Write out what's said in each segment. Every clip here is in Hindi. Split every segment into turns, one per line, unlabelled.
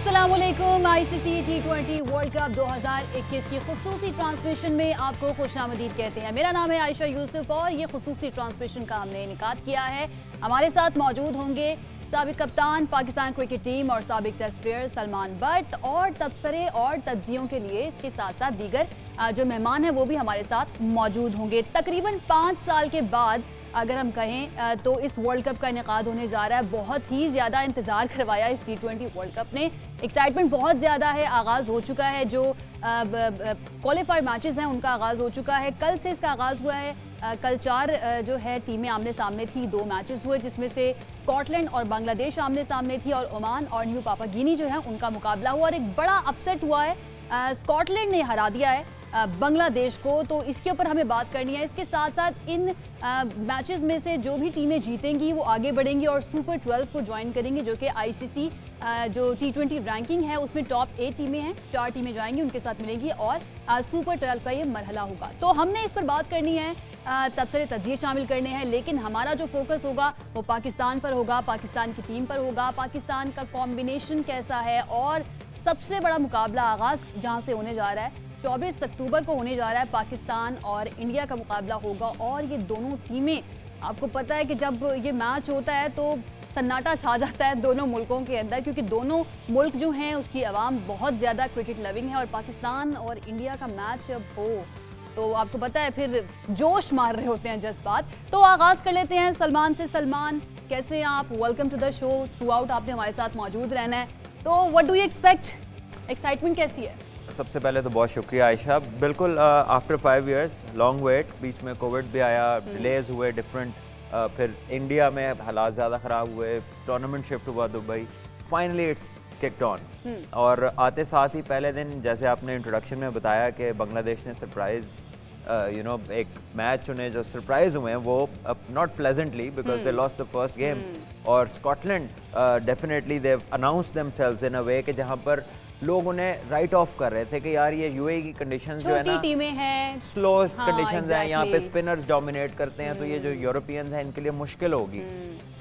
अस्सलामुअलैकुम। आईसीसी T20 वर्ल्ड कप 2021 की खुसूसी ट्रांसमिशन में आपको खुशामदीद कहते हैं। मेरा नाम है आयशा यूसुफ और ये खुसूसी ट्रांसमिशन का हमने इनेकाद किया है। हमारे साथ मौजूद होंगे साबिक कप्तान पाकिस्तान क्रिकेट टीम और साबिक टेस्ट प्लेयर सलमान बट और तबसरे और तज्जियों के लिए इसके साथ साथ दीगर जो मेहमान हैं वो भी हमारे साथ मौजूद होंगे। तकरीबन 5 साल के बाद अगर हम कहें तो इस वर्ल्ड कप का इनेकाद होने जा रहा है। बहुत ही ज़्यादा इंतज़ार करवाया इस T20 वर्ल्ड कप ने। एक्साइटमेंट बहुत ज़्यादा है। आगाज़ हो चुका है, जो क्वालिफायर मैचेस हैं उनका आगाज़ हो चुका है। कल से इसका आगाज़ हुआ है। कल 4 जो है टीमें आमने सामने थी। 2 मैचेस हुए जिसमें से स्कॉटलैंड और बांग्लादेश आमने सामने थी और ओमान और न्यू पापा गिनी जो है उनका मुकाबला हुआ और एक बड़ा अपसेट हुआ है। स्कॉटलैंड ने हरा दिया है बांग्लादेश को, तो इसके ऊपर हमें बात करनी है। इसके साथ साथ इन मैचेस में से जो भी टीमें जीतेंगी वो आगे बढ़ेंगी और सुपर 12 को ज्वाइन करेंगी, जो कि आईसीसी जो T20 रैंकिंग है उसमें टॉप 8 टीमें हैं। 4 टीमें जाएंगी, उनके साथ मिलेंगी और सुपर 12 का ये मरहला होगा। तो हमने इस पर बात करनी है, तबसरे तज्जिए शामिल करने हैं, लेकिन हमारा जो फोकस होगा वो पाकिस्तान पर होगा, पाकिस्तान की टीम पर होगा। पाकिस्तान का कॉम्बिनेशन कैसा है और सबसे बड़ा मुकाबला आगाज़ जहाँ से होने जा रहा है 24 अक्टूबर को होने जा रहा है। पाकिस्तान और इंडिया का मुकाबला होगा और ये दोनों टीमें, आपको पता है कि जब ये मैच होता है तो सन्नाटा छा जाता है दोनों मुल्कों के अंदर, क्योंकि दोनों मुल्क जो हैं उसकी आवाम बहुत ज़्यादा क्रिकेट लविंग है और पाकिस्तान और इंडिया का मैच जब हो तो आपको पता है फिर जोश मार रहे होते हैं जज्बात। तो आगाज़ कर लेते हैं सलमान से। सलमान, कैसे हैं आप? Welcome to the show. Throughout आपने हमारे साथ मौजूद रहना है, तो what do you expect? Excitement कैसी है?
सबसे पहले तो बहुत शुक्रिया आयशा। बिल्कुल आफ्टर 5 इयर्स लॉन्ग वेट, बीच में कोविड भी आया, डिलेज हुए डिफरेंट, फिर इंडिया में हालात ज़्यादा ख़राब हुए, टूर्नामेंट शिफ्ट हुआ Dubai, finally it's kicked on. और आते साथ ही पहले दिन जैसे आपने इंट्रोडक्शन में बताया कि बांग्लादेश ने सरप्राइज़ एक मैच उन्हें जो सरप्राइज हुए हैं वो not pleasantly because they lost the first game. और Scotland definitely they announce themselves in a way कि जहाँ पर लोग उन्हें राइट ऑफ कर रहे थे कि यार ये यूएई की कंडीशंस जो है ना,
टीमें हैं,
स्लो कंडीशंस हैं, यहाँ पे स्पिनर्स डोमिनेट करते हैं, तो ये जो यूरोपियंस हैं इनके लिए मुश्किल होगी।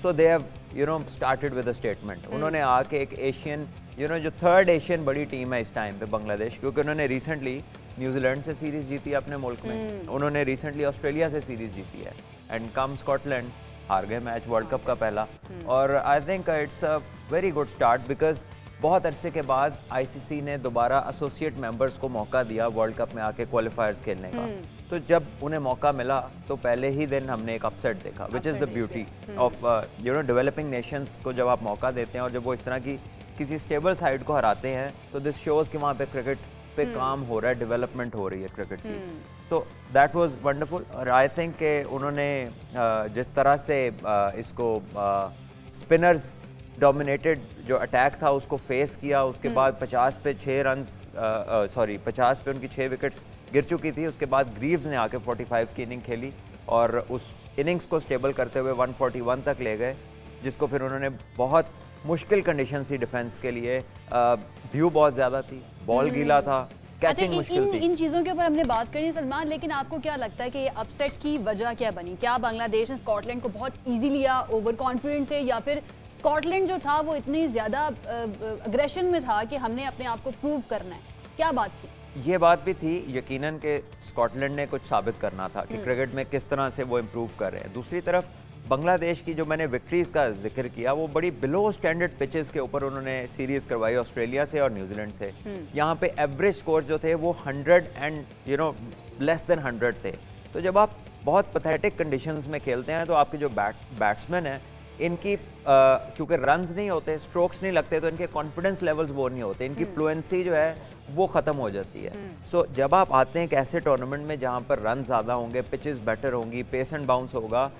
So they have started with a statement. उन्होंने आके एक एशियन जो थर्ड एशियन बड़ी टीम है इस टाइम पे बांग्लादेश, क्योंकि उन्होंने रिसेंटली न्यूजीलैंड से सीरीज जीती है अपने मुल्क में, उन्होंने रिसेंटली ऑस्ट्रेलिया से सीरीज जीती है, एंड कम स्कॉटलैंड हार गए मैच वर्ल्ड कप का पहला। और I think it's a very good start because बहुत अरसे के बाद आईसीसी ने दोबारा एसोसिएट मेंबर्स को मौका दिया वर्ल्ड कप में आके क्वालिफायर्स खेलने का। तो जब उन्हें मौका मिला तो पहले ही दिन हमने एक अपसेट देखा, which is the beauty of developing Nations को जब आप मौका देते हैं और जब वो इस तरह की किसी स्टेबल साइड को हराते हैं तो दिस शोज़ कि वहाँ पे क्रिकेट पे काम हो रहा है, डेवलपमेंट हो रही है क्रिकेट की। तो दैट वाज वंडरफुल। और आई थिंक कि उन्होंने जिस तरह से इसको स्पिनर्स डोमिनेटेड जो अटैक था उसको फेस किया, उसके बाद 50 पे 6 रन्स 50 पे उनकी 6 विकेट्स गिर चुकी थी। उसके बाद ग्रीव्स ने आके 45 की इनिंग खेली और उस इनिंग्स को स्टेबल करते हुए 141 तक ले गए, जिसको फिर उन्होंने बहुत मुश्किल कंडीशंस थी डिफेंस के लिए। ड्यू बहुत ज़्यादा थी, बॉल गीला था, कैचिंग मुश्किल थी।
इन चीज़ों के ऊपर हमने बात करी सलमान, लेकिन आपको क्या लगता है कि ये अपसेट की वजह क्या बनी? क्या बांग्लादेश ने स्कॉटलैंड को बहुत ईजी लिया, ओवर कॉन्फिडेंट थे, या फिर स्कॉटलैंड जो था वो इतनी ज़्यादा अग्रेशन में था कि हमने अपने आप को प्रूव करना है? क्या बात थी?
ये बात भी थी यकीनन कि स्कॉटलैंड ने कुछ साबित करना था कि क्रिकेट में किस तरह से वो इम्प्रूव कर रहे हैं। दूसरी तरफ बांग्लादेश की जो मैंने विक्ट्रीज़ का जिक्र किया वो बड़ी बिलो स्टैंडर्ड पिचेस के ऊपर उन्होंने सीरीज़ करवाई ऑस्ट्रेलिया से और न्यूजीलैंड से। यहाँ पे एवरेज स्कोर जो थे वो 100 एंड लेस देन 100 थे। तो जब आप बहुत पैथेटिक कंडीशंस में खेलते हैं तो आपके जो बैट्समैन हैं इनकी क्योंकि रन्स नहीं होते, स्ट्रोक्स नहीं लगते, तो इनके कॉन्फिडेंस लेवल्स वो नहीं होते, इनकी फ्लुएंसी जो है वो ख़त्म हो जाती है। सो जब आप आते हैं एक ऐसे टूर्नामेंट में जहाँ पर रन ज़्यादा होंगे, पिचेस बेटर होंगी, पेस एंड बाउंस होगा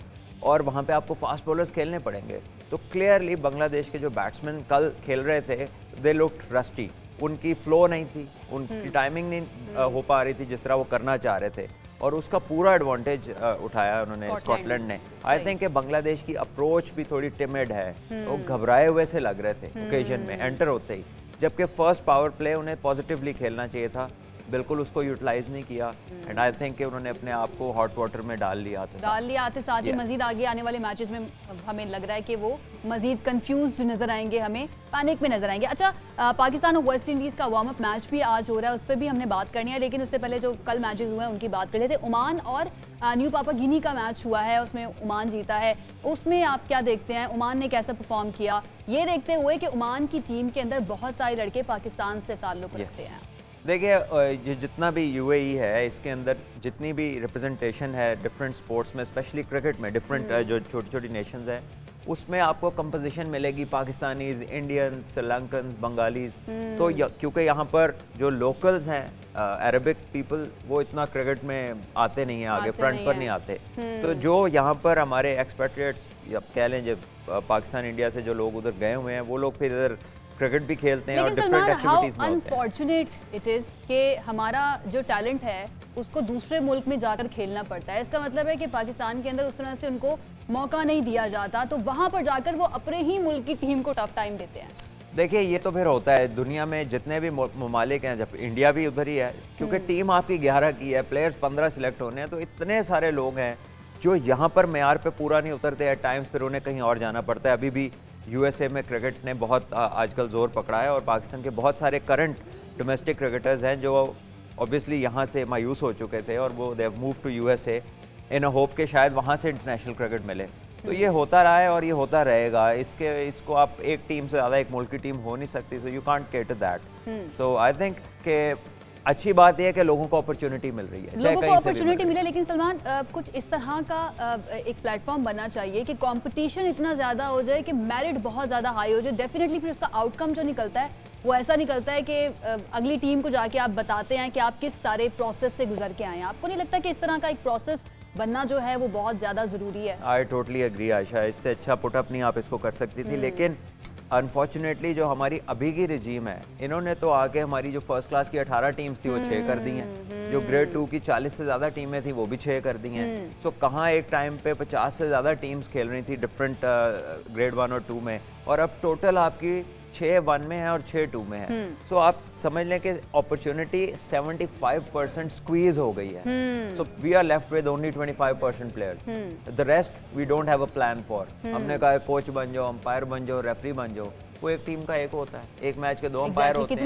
और वहाँ पे आपको फास्ट बॉलर्स खेलने पड़ेंगे, तो क्लियरली बांग्लादेश के जो बैट्समैन कल खेल रहे थे दे लुक्ड रस्टी। उनकी फ्लो नहीं थी, उनकी टाइमिंग नहीं हो पा रही थी जिस तरह वो करना चाह रहे थे, और उसका पूरा एडवांटेज उठाया उन्होंने स्कॉटलैंड ने। आई थिंक बांग्लादेश की अप्रोच भी थोड़ी टिमिड है, वो घबराए हुए से लग रहे थे ओकेजन में एंटर होते ही, जबकि फर्स्ट पावर प्ले उन्हें पॉजिटिवली खेलना चाहिए था। बिल्कुल उसको यूटिलाइज नहीं किया एंड आई थिंक कि उन्होंने अपने आप को हॉट वाटर में डाल लिया आते
साथ ही मजीद आगे आने वाले मैचेस में हमें लग रहा है कि वो मजीद कंफ्यूज्ड नजर आएंगे, हमें पैनिक में नजर आएंगे। अच्छा, पाकिस्तान और वेस्ट इंडीज़ का वार्म अप मैच भी आज हो रहा है, उस पर भी हमने बात करनी है, लेकिन उससे पहले जो कल मैचेस हुए हैं उनकी बात कर लेते हैं। ओमान और न्यू पापा गिनी का मैच हुआ है, उसमें ओमान जीता है, उसमें आप क्या देखते हैं, ओमान ने कैसा परफॉर्म किया, ये देखते हुए कि ओमान की टीम के अंदर बहुत सारे लड़के पाकिस्तान से ताल्लुक़ रखते हैं।
देखिए, ये जितना भी यूएई है इसके अंदर जितनी भी रिप्रेजेंटेशन है डिफरेंट स्पोर्ट्स में, स्पेशली क्रिकेट में डिफरेंट जो छोटी छोटी नेशंस हैं, उसमें आपको कंपोजिशन मिलेगी पाकिस्तानीज, इंडियंस, श्रीलंकन, बंगालीज। तो क्योंकि यहाँ पर जो लोकल्स हैं अरबिक पीपल, वो इतना क्रिकेट में आते नहीं हैं, आगे फ्रंट पर नहीं आते। तो जो यहाँ पर हमारे एक्सपेट्रिएट्स या कह लें जब पाकिस्तान इंडिया से जो लोग उधर गए हुए हैं, वो लोग फिर इधर क्रिकेट भी खेलते हैं और डिफरेंट एक्टिविटीज में होते हैं।
अनफॉर्चुनेट इट इज कि हमारा जो टैलेंट है उसको दूसरे मुल्क में जाकर खेलना पड़ता है। इसका मतलब है कि पाकिस्तान के अंदर उस तरह से उनको मौका नहीं दिया जाता, तो वहां पर जाकर वो अपने ही मुल्क की टीम को टफ टाइम देते हैं।
देखिए, ये तो फिर होता है दुनिया में जितने भी ममालिक हैं, जब इंडिया भी उधर ही है, क्योंकि टीम आपकी 11 की है, प्लेयर्स 15 सिलेक्ट होने हैं, तो इतने सारे लोग हैं जो यहाँ पर मेयार पे पूरा नहीं उतरते हैं, टाइम्स फिर उन्हें कहीं और जाना पड़ता है। अभी भी यूएसए में क्रिकेट ने बहुत आजकल जोर पकड़ा है और पाकिस्तान के बहुत सारे करंट डोमेस्टिक क्रिकेटर्स हैं जो ऑब्वियसली यहाँ से मायूस हो चुके थे और वो they have move to USA in a hope के शायद वहाँ से इंटरनेशनल क्रिकेट मिले। तो ये होता रहा है और ये होता रहेगा। इसको आप एक टीम से ज़्यादा एक मुल्क की टीम हो नहीं सकती, so you can't cater that. So I think कि अच्छी बात यह है कि लोगों को अपॉर्चुनिटी मिल रही है,
लोगों को अपॉर्चुनिटी मिले, लेकिन सलमान कुछ इस तरह का एक प्लेटफॉर्म बनना चाहिए कि कंपटीशन इतना ज़्यादा हो जाए कि मेरिट बहुत ज़्यादा हाई हो जाए। डेफिनेटली फिर उसका आउटकम जो निकलता है वो ऐसा निकलता है कि अगली टीम को जाके आप बताते हैं कि आप किस सारे प्रोसेस से गुजर के आए हैं। आपको नहीं लगता कि इस तरह का एक प्रोसेस बनना जो है वो बहुत ज़्यादा ज़रूरी है?
आई टोटली एग्री आयशा, इससे अच्छा पुटअप नहीं आप इसको कर सकती थी। लेकिन अनफॉर्चुनेटली जो हमारी अभी की रजीम है, इन्होंने तो आके हमारी जो फर्स्ट क्लास की 18 टीम्स थी वो 6 कर दी हैं, जो ग्रेड 2 की 40 से ज़्यादा टीमें थी वो भी 6 कर दी हैं। सो कहाँ एक टाइम पे 50 से ज़्यादा टीम्स खेल रही थी डिफरेंट ग्रेड 1 और 2 में, और अब टोटल आपकी 6 1 में है और 6 2 में है। सो आप समझ लें कि अपॉर्चुनिटी 75% स्क्वीज हो गई है। So we are left with only 25% players, the rest we don't have a plan for. हमने कहा कोच बन जाओ, अंपायर बन जाओ, रेफरी बन जाओ। वो एक टीम का एक होता है, एक मैच के 2 अंपायर होते हैं,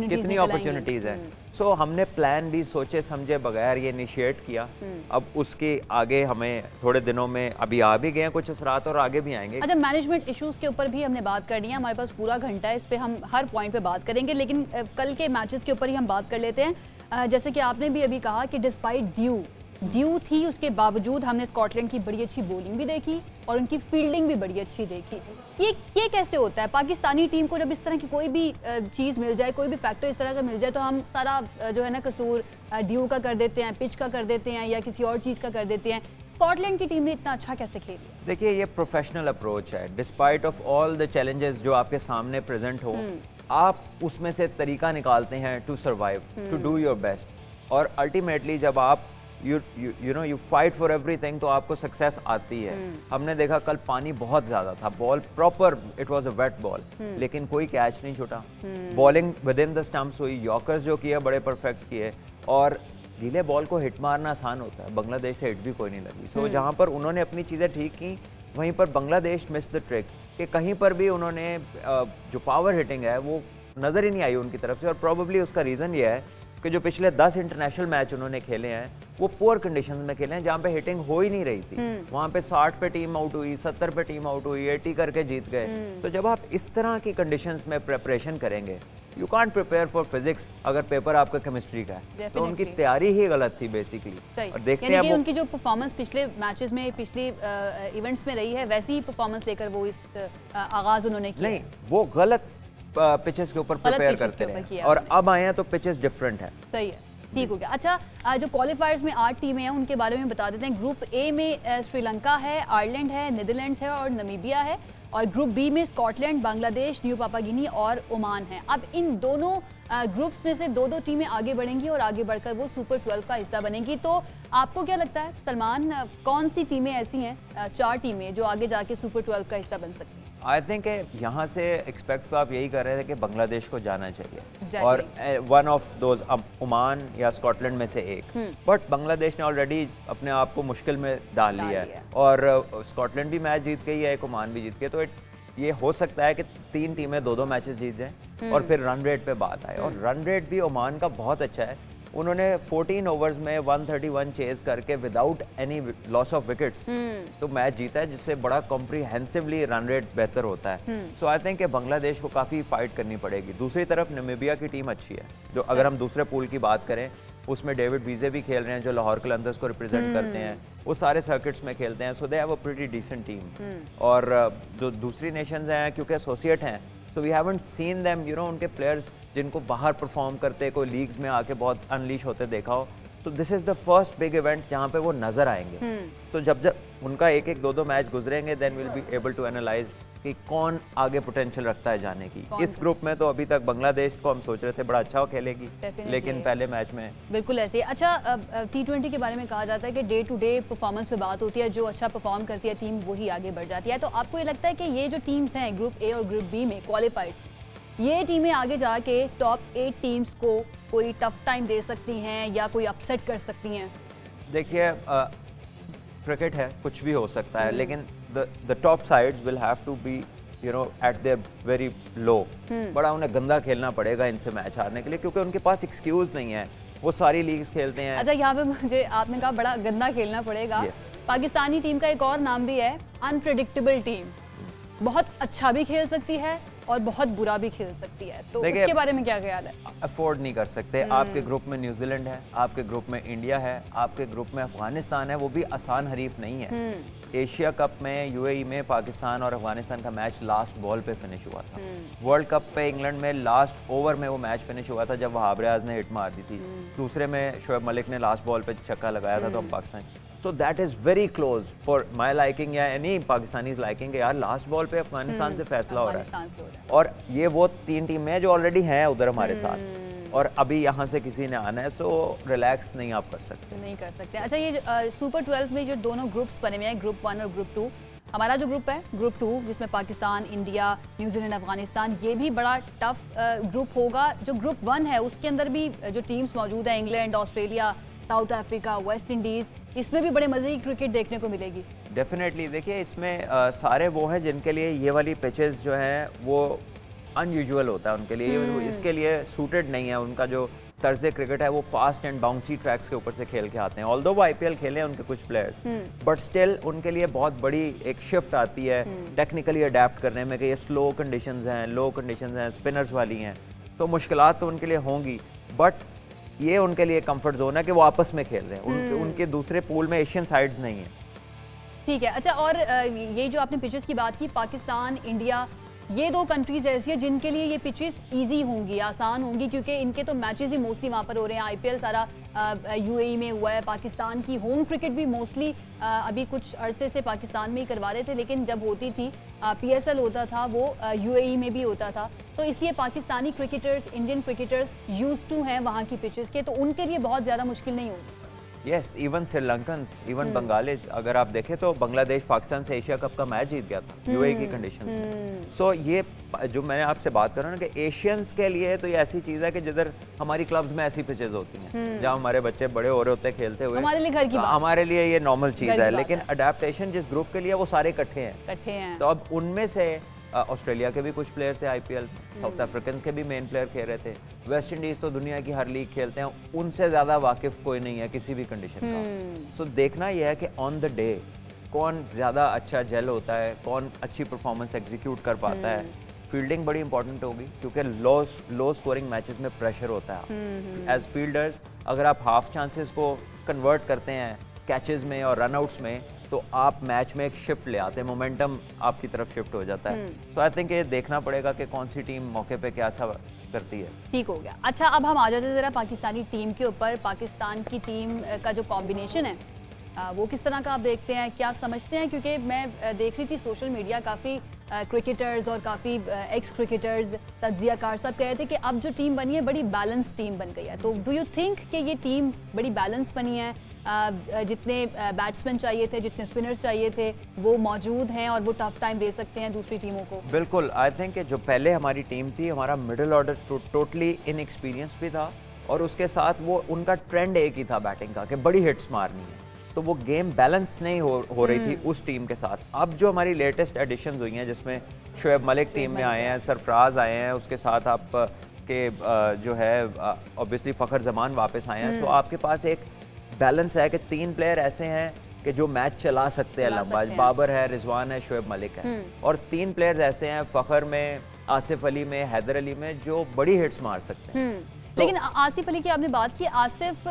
कितनी अपॉर्चुनिटीज है। सो हमने प्लान भी सोचे समझे बगैर ये इनिशिएट किया। अब उसके आगे हमें थोड़े दिनों में अभी आ भी गए कुछ असरात और आगे भी आएंगे।
अच्छा, मैनेजमेंट इश्यूज के ऊपर भी हमने बात करनी है, हमारे पास पूरा घंटा है, इस पे हम हर पॉइंट पे बात करेंगे, लेकिन कल के मैचेस के ऊपर ही हम बात कर लेते हैं। जैसे कि आपने भी अभी कहा कि डिस्पाइट ड्यू थी, उसके बावजूद हमने स्कॉटलैंड की बड़ी अच्छी बॉलिंग भी देखी और उनकी फील्डिंग भी बड़ी अच्छी देखी। ये कैसे होता है? पाकिस्तानी टीम को जब इस तरह की कोई भी चीज़ मिल जाए, कोई भी फैक्टर इस तरह का मिल जाए, तो हम सारा जो है ना कसूर ड्यू का कर देते हैं, पिच का कर देते हैं या किसी और चीज़ का कर देते हैं। स्कॉटलैंड की टीम ने इतना अच्छा कैसे खेली?
देखिए, ये प्रोफेशनल अप्रोच है। Despite of all the challenges जो आपके सामने प्रेजेंट हो, आप उसमें से तरीका निकालते हैं to survive, to do your best. और अल्टीमेटली जब आप यू फाइट फॉर एवरीथिंग, तो आपको सक्सेस आती है। हमने देखा कल पानी बहुत ज़्यादा था, ball proper, it was a wet ball, लेकिन कोई कैच नहीं छूटा। Bowling within the stumps हुई, यॉर्कर्स जो किए बड़े परफेक्ट किए, और गीले बॉल को हिट मारना आसान होता है, बांग्लादेश से हिट भी कोई नहीं लगी। सो जहाँ पर उन्होंने अपनी चीज़ें ठीक की, वहीं पर बांग्लादेश मिस द ट्रिक कि कहीं पर भी उन्होंने जो पावर हिटिंग है वो नज़र ही नहीं आई उनकी तरफ से। और प्रॉबली उसका रीज़न ये है कि जो पिछले 10 इंटरनेशनल मैच उन्होंने खेले हैं वो पुअर कंडीशन में खेले हैं, जहाँ पे हिटिंग हो ही नहीं रही थी। वहाँ पे 60 पे टीम आउट हुई, 70 पे टीम आउट हुई, 80 करके जीत गए। तो जब आप इस तरह की कंडीशंस में प्रिपरेशन करेंगे, you can't prepare for physics अगर पेपर आपका केमिस्ट्री का है। तो उनकी तैयारी ही गलत थी बेसिकली। और देखते हैं
उनकी जो परफॉर्मेंस पिछले मैचेस में, पिछले इवेंट्स में रही है, वैसी ही परफॉर्मेंस लेकर वो इस आगाज उन्होंने किया।
नहीं, वो गलत पिचेस के ऊपर प्रिपेयर करते रहे और अब आए हैं तो पिचेस डिफरेंट है।
सही है, ठीक हो गया। अच्छा, जो क्वालिफायर्स में 8 टीमें हैं उनके बारे में बता देते हैं। ग्रुप ए में श्रीलंका है, आयरलैंड है, नीदरलैंड्स है और नमीबिया है, और ग्रुप बी में स्कॉटलैंड, बांग्लादेश, न्यू पापा गिनी और ओमान है। अब इन दोनों ग्रुप्स में से 2-2 टीमें आगे बढ़ेंगी और आगे बढ़कर वो सुपर 12 का हिस्सा बनेंगी। तो आपको क्या लगता है सलमान, कौन सी टीमें ऐसी हैं, 4 टीमें जो आगे जाके सुपर 12 का हिस्सा बन सकती हैं?
आई थिंक यहाँ से एक्सपेक्ट तो आप यही कर रहे थे कि बांग्लादेश को जाना चाहिए और वन ऑफ दोज ओमान या स्कॉटलैंड में से एक, बट बांग्लादेश ने ऑलरेडी अपने आप को मुश्किल में डाल लिया है और स्कॉटलैंड भी मैच जीत गई है, एक ओमान भी जीत गई, तो ये हो सकता है कि 3 टीमें 2-2 मैचेस जीत जाएं और फिर रन रेट पे बात आए। और रन रेट भी ओमान का बहुत अच्छा है, उन्होंने 14 ओवर्स में 131 चेज करके without any loss of wickets तो मैच जीता है, जिससे बड़ा कॉम्प्रिहेंसिवली रन रेट बेहतर होता है। सो आई थिंक बांग्लादेश को काफ़ी फाइट करनी पड़ेगी। दूसरी तरफ नामीबिया की टीम अच्छी है, जो अगर हम दूसरे पूल की बात करें उसमें डेविड वीजे भी खेल रहे हैं जो लाहौर कलंदर्स को रिप्रेजेंट करते हैं, वो सारे सर्किट्स में खेलते हैं, so they have a pretty decent team. और जो दूसरी नेशंस हैं क्योंकि एसोसिएट हैं, so we haven't seen them उनके प्लेयर्स जिनको बाहर परफॉर्म करते कोई लीग्स में आके बहुत अनलीश होते देखा हो, तो this is the first big event जहाँ पे वो नज़र आएंगे। तो जब उनका 1-1, 2-2 मैच गुजरेंगे then will be able to analyse कि कौन आगे पोटेंशियल रखता है जाने की। इस ग्रुप में तो अभी तक बांग्लादेश को हम सोच रहे थे बड़ा अच्छा खेलेगी, लेकिन पहले मैच में बिल्कुल
ऐसे ही। अच्छा, T20 के बारे में कहा जाता है कि डे टू डे परफॉर्मेंस पे बात होती है, जो अच्छा परफॉर्म करती है टीम वही आगे बढ़ जाती है। तो आपको ये लगता है कि ये जो टीम्स हैं ग्रुप ए और ग्रुप बी में क्वालिफाइड, ये टीमें आगे जाके टॉप 8 टीम्स को कोई टफ टाइम दे सकती हैं या कोई अपसेट कर सकती हैं?
देखिए, क्रिकेट है, कुछ भी हो सकता है, लेकिन the top sides will have to be at their very low। बड़ा उन्हें गंदा खेलना पड़ेगा इनसे मैच हारने के लिए, क्योंकि उनके पास एक्सक्यूज नहीं है, वो सारी लीग्स खेलते हैं।
अच्छा, यहाँ पे मुझे आपने कहा बड़ा गंदा खेलना पड़ेगा। पाकिस्तानी टीम का एक और नाम भी है अनप्रेडिक्टेबल टीम, बहुत अच्छा भी खेल सकती है और बहुत बुरा भी खेल सकती है, तो उसके बारे में क्या ख्याल है?
अफोर्ड नहीं कर सकते। आपके ग्रुप में न्यूजीलैंड है, आपके ग्रुप में इंडिया है, आपके ग्रुप में अफगानिस्तान है, वो भी आसान हरीफ नहीं है। एशिया कप में यूएई में पाकिस्तान और अफगानिस्तान का मैच लास्ट बॉल पे फिनिश हुआ था। वर्ल्ड कप पे इंग्लैंड में लास्ट ओवर में वो मैच फिनिश हुआ था जब वहाब रियाज ने हिट मार दी थी। दूसरे में शोएब मलिक ने लास्ट बॉल पे छक्का लगाया था, तो हम Pakistan, so that is very close for my liking या एनी पाकिस्तानी लाइकिंग। यार लास्ट बॉल पे अफगानिस्तान से फैसला हो रहा है और ये वो 3 टीमें जो ऑलरेडी हैं उधर हमारे साथ, और अभी यहाँ से किसी ने आना है, सो रिलैक्स नहीं आप कर सकते।
अच्छा, ये सुपर 12 में जो दोनों ग्रुप्स बने हुए हैं, ग्रुप 1 और ग्रुप 2, हमारा जो ग्रुप है ग्रुप 2 जिसमें पाकिस्तान, इंडिया, न्यूजीलैंड, अफगानिस्तान, ये भी बड़ा टफ ग्रुप होगा। जो ग्रुप 1 है उसके अंदर भी जो टीम्स मौजूद है, England, Australia, south Africa, West Indies, इसमें भी बड़े मजे की क्रिकेट देखने को मिलेगी।
डेफिनेटली। देखिए, इसमें सारे वो हैं जिनके लिए ये वाली पिचेस जो हैं वो अनयूजुअल होता है उनके लिए, इसके लिए सूटेड नहीं है। उनका जो तर्ज क्रिकेट है वो फास्ट एंड बाउंसी ट्रैक्स के ऊपर से खेल के आते हैं। ऑल्दो वो IPL खेले हैं उनके कुछ प्लेयर्स, बट स्टिल उनके लिए बहुत बड़ी एक शिफ्ट आती है टेक्निकली अडेप्ट करने में कि ये स्लो कंडीशंस हैं, लो कंडीशंस हैं, स्पिनर्स वाली हैं, तो मुश्किलात तो उनके लिए होंगी, बट ये उनके लिए कंफर्ट जोन है कि वो आपस में खेल रहे हैं। उनके दूसरे पूल में एशियन साइड्स नहीं है।
ठीक है। अच्छा, और ये जो आपने पिचेस की बात की, पाकिस्तान, इंडिया, ये 2 कंट्रीज ऐसी है जिनके लिए ये पिचेस इजी होंगी, आसान होंगी, क्योंकि इनके तो मैचेस ही मोस्टली वहाँ पर हो रहे हैं। IPL सारा UAE में हुआ है, पाकिस्तान की होम क्रिकेट भी मोस्टली अभी कुछ अरसे से पाकिस्तान में ही करवा रहे थे, लेकिन जब होती थी PSL होता था वो UAE में भी होता था, तो इसलिए Pakistani cricketers, Indian cricketers used to हैं वहाँ की पिचेस के, तो उनके लिए बहुत ज़्यादा मुश्किल नहीं होगी।
यस, इवन श्रीलंकन्स, इवन बंगालीज, अगर आप देखें तो बांग्लादेश पाकिस्तान से एशिया कप का मैच जीत गया था UAE की कंडीशंस में। सो ये जो मैंने आपसे बात कर रहा हूँ ना कि एशियंस के लिए तो ये ऐसी चीज़ है कि जिधर हमारी क्लब्स में ऐसी पिचेज होती हैं जहाँ हमारे बच्चे बड़े हो रहे होते हैं खेलते हुए,
हमारे लिए घर की बात,
हमारे लिए ये नॉर्मल चीज़ है। लेकिन अडेप्टेशन जिस ग्रुप के लिए वो सारे इकट्ठे हैं, तो अब उनमें से ऑस्ट्रेलिया के भी कुछ प्लेयर्स थे IPL, साउथ अफ्रीकन के भी मेन प्लेयर खेल रहे थे, वेस्ट इंडीज़ तो दुनिया की हर लीग खेलते हैं, उनसे ज़्यादा वाकिफ कोई नहीं है किसी भी कंडीशन का। सो देखना यह है कि ऑन द डे कौन ज़्यादा अच्छा जेल होता है, कौन अच्छी परफॉर्मेंस एग्जीक्यूट कर पाता है। फील्डिंग बड़ी इंपॉर्टेंट होगी क्योंकि लो स्कोरिंग मैचेस में प्रेशर होता है। एज फील्डर्स अगर आप हाफ चांसेस को कन्वर्ट करते हैं कैचेस में और रनआउट्स में, तो आप मैच में एक शिफ्ट ले आते हैं, मोमेंटम आपकी तरफ शिफ्ट हो जाता है। सो आई थिंक ये देखना पड़ेगा कि कौन सी टीम मौके पे क्या सा करती है।
ठीक हो गया। अच्छा, अब हम आ जाते हैं ज़रा पाकिस्तानी टीम के ऊपर। पाकिस्तान की टीम का जो कॉम्बिनेशन है वो किस तरह का आप देखते हैं, क्या समझते हैं? क्योंकि मैं देख रही थी सोशल मीडिया काफ़ी क्रिकेटर्स और काफ़ी एक्स क्रिकेटर्स, तज्जियाकार सब कह रहे थे कि अब जो टीम बनी है बड़ी बैलेंस टीम बन गई है। तो डू यू थिंक कि ये टीम बड़ी बैलेंस बनी है? जितने बैट्समैन चाहिए थे, जितने स्पिनर्स चाहिए थे, वो मौजूद हैं और वो टफ टाइम दे सकते हैं दूसरी टीमों को?
बिल्कुल, आई थिंक जो पहले हमारी टीम थी, हमारा मिडिल ऑर्डर टोटली इनएक्सपीरियंस भी था और उसके साथ वो उनका ट्रेंड एक ही था बैटिंग का कि बड़ी हिट्स मारनी है, तो वो गेम बैलेंस नहीं हो रही थी उस टीम के साथ। अब जो हमारी लेटेस्ट एडिशंस हुई हैं जिसमें शोएब मलिक टीम में आए हैं, सरफराज आए हैं, उसके साथ आप के जो है ऑब्वियसली फ़खर जमान वापस आए हैं, तो आपके पास एक बैलेंस है कि 3 प्लेयर ऐसे हैं कि जो मैच चला सकते हैं लंबा। बाबर है, रिजवान है, शोएब मलिक है, और 3 प्लेयर्स ऐसे हैं फ़खर में, आसिफ अली में, हैदर अली में, जो बड़ी हिट्स मार सकते हैं।
लेकिन आसिफ अली की आपने बात की, आसिफ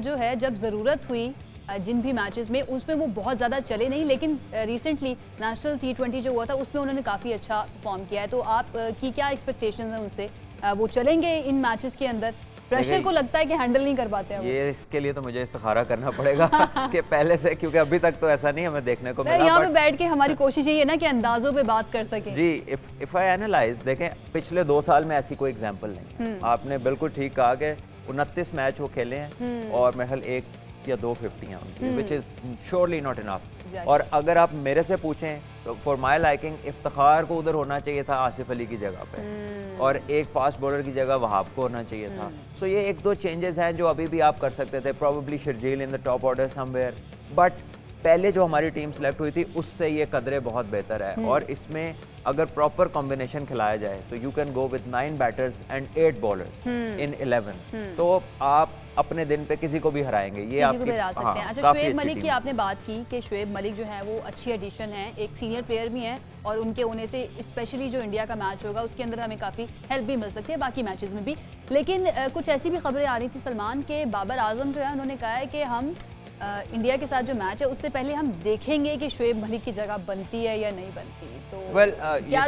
जो है जब ज़रूरत हुई जिन भी मैचेस में, उसमें वो बहुत ज़्यादा चले नहीं, लेकिन रिसेंटली नेशनल T20 जो हुआ था उसमें उन्होंने काफ़ी अच्छा परफॉर्म किया है। तो आप की क्या एक्सपेक्टेशन है उनसे? वो चलेंगे इन मैचेस के अंदर? प्रेशर को लगता है कि हैंडल नहीं कर पाते हैं
ये, इसके लिए तो मुझे इस्तिखारा करना पड़ेगा कि पहले से, क्योंकि अभी तक तो ऐसा नहीं हमें देखने को मिला।
यहाँ पे बैठ के हमारी कोशिश ये है ना कि अंदाजों पे बात कर सकें।
जी, इफ आई एनालाइज, देखें पिछले 2 साल में ऐसी कोई एग्जांपल नहीं। आपने बिल्कुल ठीक कहा कि 29 मैच वो खेले हैं और महल 1 या 2 50 उनकी, which is surely not enough. और अगर आप मेरे से पूछें तो फॉर माई लाइकिंग इफ्तिखार को उधर होना चाहिए था आसिफ अली की जगह पे, और एक फास्ट बॉलर की जगह वहाब को होना चाहिए था। सो ये 1-2 चेंजेस हैं जो अभी भी आप कर सकते थे, probably Sharjeel in the top order somewhere, but पहले जो हमारी टीम सेलेक्ट हुई थी उससे ये कदरे बहुत बेहतर है। और इसमें अगर प्रॉपर कॉम्बिनेशन खिलाया जाए तो you can go with 9 batters and 8 bowlers इन 11, तो आप अपने दिन पे किसी को भी हराएंगे, ये आपकी
हरा सकते हैं। अच्छा, शोएब मलिक की आपने बात की कि शोएब मलिक जो है वो अच्छी एडिशन है, एक सीनियर प्लेयर भी हैं, और उनके होने से स्पेशली जो इंडिया का मैच होगा उसके अंदर हमें काफ़ी हेल्प भी मिल सकती है, बाकी मैचेस में भी। लेकिन कुछ ऐसी भी खबरें आ रही थी सलमान के, बाबर आजम जो है उन्होंने कहा है कि हम इंडिया के साथ जो मैच है उससे पहले हम देखेंगे कि शोएब मलिक की जगह बनती है या नहीं बनती। तो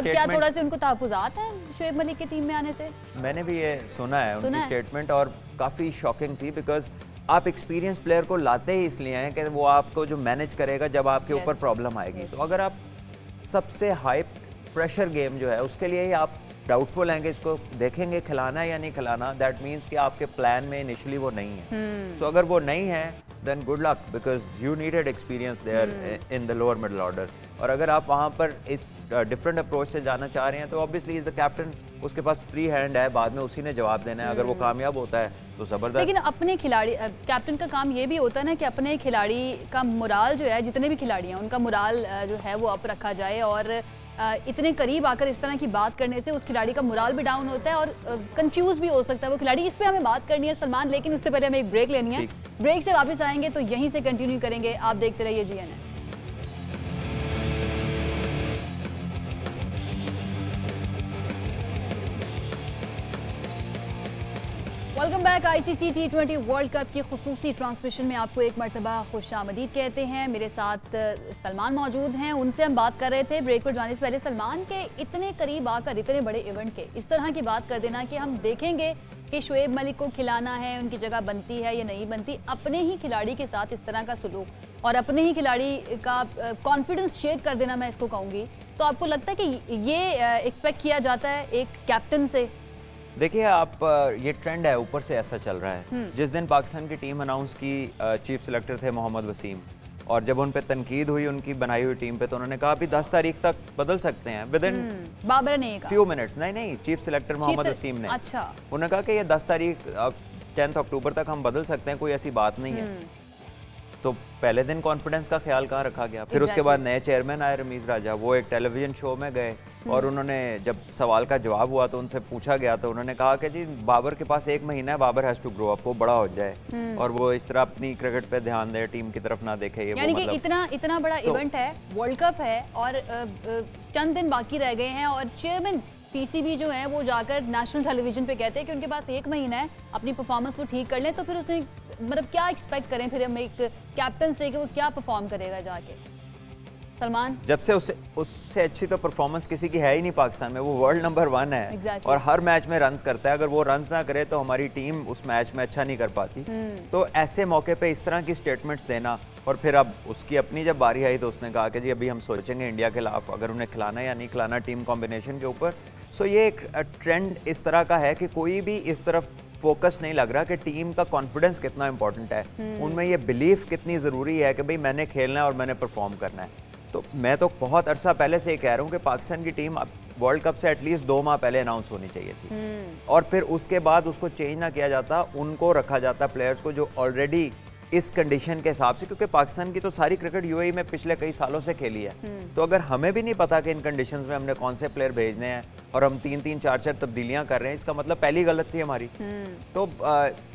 क्या थोड़ा से उनको तहफ़्फ़ुज़ात हैं शोएब मलिक की टीम में आने से?
मैंने भी ये सुना है उनकी स्टेटमेंट, और काफ़ी शॉकिंग थी, बिकॉज आप एक्सपीरियंस प्लेयर को लाते ही इसलिए हैं कि वो आपको जो मैनेज करेगा जब आपके ऊपर प्रॉब्लम आएगी। तो अगर आप सबसे हाई प्रेशर गेम जो है उसके लिए ही आप डाउटफुल हैं कि इसको देखेंगे खिलाना है या नहीं खिलाना, दैट मीन्स कि आपके प्लान में इनिशियली वो नहीं है। सो अगर वो नहीं है then good luck because you needed experience there in the lower middle order। और अगर आप वहाँ पर इस डिफरेंट अप्रोच से जाना चाह रहे हैं तो ऑब्वियसली इज द कैप्टन, उसके पास फ्री हैंड है, बाद में उसी ने जवाब देना है। अगर वो कामयाब होता है तो ज़बरदस्त।
लेकिन अपने खिलाड़ी, कैप्टन का काम ये भी होता है ना कि अपने खिलाड़ी का मोराल जो है, जितने भी खिलाड़ी हैं उनका मोराल जो है वो अप रखा जाए, और इतने करीब आकर इस तरह की बात करने से उस खिलाड़ी का मोराल भी डाउन होता है और कंफ्यूज भी हो सकता है वो खिलाड़ी। इस पे हमें बात करनी है सलमान, लेकिन उससे पहले हमें एक ब्रेक लेनी है। ब्रेक से वापस आएंगे तो यहीं से कंटिन्यू करेंगे। आप देखते रहिए GNN। Welcome back. ICC T20 world cup की खुसूसी ट्रांसमिशन में आपको एक मरतबा खुशामदीद कहते हैं। मेरे साथ सलमान मौजूद हैं, उनसे हम बात कर रहे थे ब्रेक पर जाने से पहले। सलमान के इतने करीब आकर इतने बड़े इवेंट के इस तरह की बात कर देना कि हम देखेंगे कि शोएब मलिक को खिलाना है, उनकी जगह बनती है या नहीं बनती, अपने ही खिलाड़ी के साथ इस तरह का सलूक और अपने ही खिलाड़ी का कॉन्फिडेंस शेक कर देना, मैं इसको कहूँगी। तो आपको लगता है कि ये एक्सपेक्ट किया जाता है एक कैप्टन से?
देखिए आप, ये ट्रेंड है ऊपर से ऐसा चल रहा है। जिस दिन पाकिस्तान की टीम अनाउंस की, चीफ सिलेक्टर थे मोहम्मद वसीम, और जब उन पे तनकीद हुई उनकी बनाई हुई टीम पे, तो उन्होंने कहा अभी 10 तारीख तक बदल सकते हैं विद इन
बाबर ने कहा
फ्यू मिनट्स। नहीं, चीफ सिलेक्टर मोहम्मद वसीम ने।
अच्छा,
उन्होंने कहा कि ये 10 तारीख 10 अक्टूबर तक हम बदल सकते हैं, कोई ऐसी बात नहीं है। तो पहले दिन कॉन्फिडेंस का ख्याल कहाँ रखा गया? फिर उसके बाद नए चेयरमैन आए रमीज राजा, वो एक टेलीविजन शो में गए और उन्होंने जब सवाल का जवाब हुआ तो उनसे पूछा गया तो उन्होंने कहा कि जी बाबर के पास 1 महीना है, Babar has to grow up, वो बड़ा हो जाए और वो इस तरह अपनी क्रिकेट पे ध्यान दे, टीम की तरफ ना देखे।
यानी कि इतना बड़ा इवेंट है, वर्ल्ड कप है और चंद दिन बाकी रह गए हैं, और चेयरमैन PCB जो है वो जाकर नेशनल टेलीविजन पे कहते हैं कि उनके पास 1 महीना है, अपनी परफॉर्मेंस वो ठीक कर लें। तो फिर उसने मतलब क्या एक्सपेक्ट करें फिर हम एक कैप्टन से कि वो क्या परफॉर्म करेगा जाके? सलमान,
जब से उससे अच्छी तो परफॉर्मेंस किसी की है ही नहीं पाकिस्तान में। वो वर्ल्ड नंबर 1 है
exactly.
और हर मैच में रन्स करता है। अगर वो रन्स ना करे तो हमारी टीम उस मैच में अच्छा नहीं कर पाती। तो ऐसे मौके पे इस तरह की स्टेटमेंट्स देना, और फिर अब उसकी अपनी जब बारी आई तो उसने कहा कि जी अभी हम सोचेंगे इंडिया के खिलाफ अगर उन्हें खिलाना या नहीं खिलाना टीम कॉम्बिनेशन के ऊपर। सो ये एक ट्रेंड इस तरह का है कि कोई भी इस तरफ फोकस नहीं लग रहा कि टीम का कॉन्फिडेंस कितना इंपॉर्टेंट है, उनमें ये बिलीफ कितनी ज़रूरी है कि भाई मैंने खेलना है और मैंने परफॉर्म करना है। तो मैं तो बहुत अरसा पहले से ये कह रहा हूँ कि पाकिस्तान की टीम अब वर्ल्ड कप से एटलीस्ट 2 माह पहले अनाउंस होनी चाहिए थी, और फिर उसके बाद उसको चेंज ना किया जाता, उनको रखा जाता प्लेयर्स को जो ऑलरेडी इस कंडीशन के हिसाब से, क्योंकि पाकिस्तान की तो सारी क्रिकेट यूएई में पिछले कई सालों से खेली है। तो अगर हमें भी नहीं पता कि इन कंडीशंस में हमने कौन से प्लेयर भेजने हैं और हम 3-3 4-4 तब्दीलियां कर रहे हैं, इसका मतलब पहली गलत थी हमारी। तो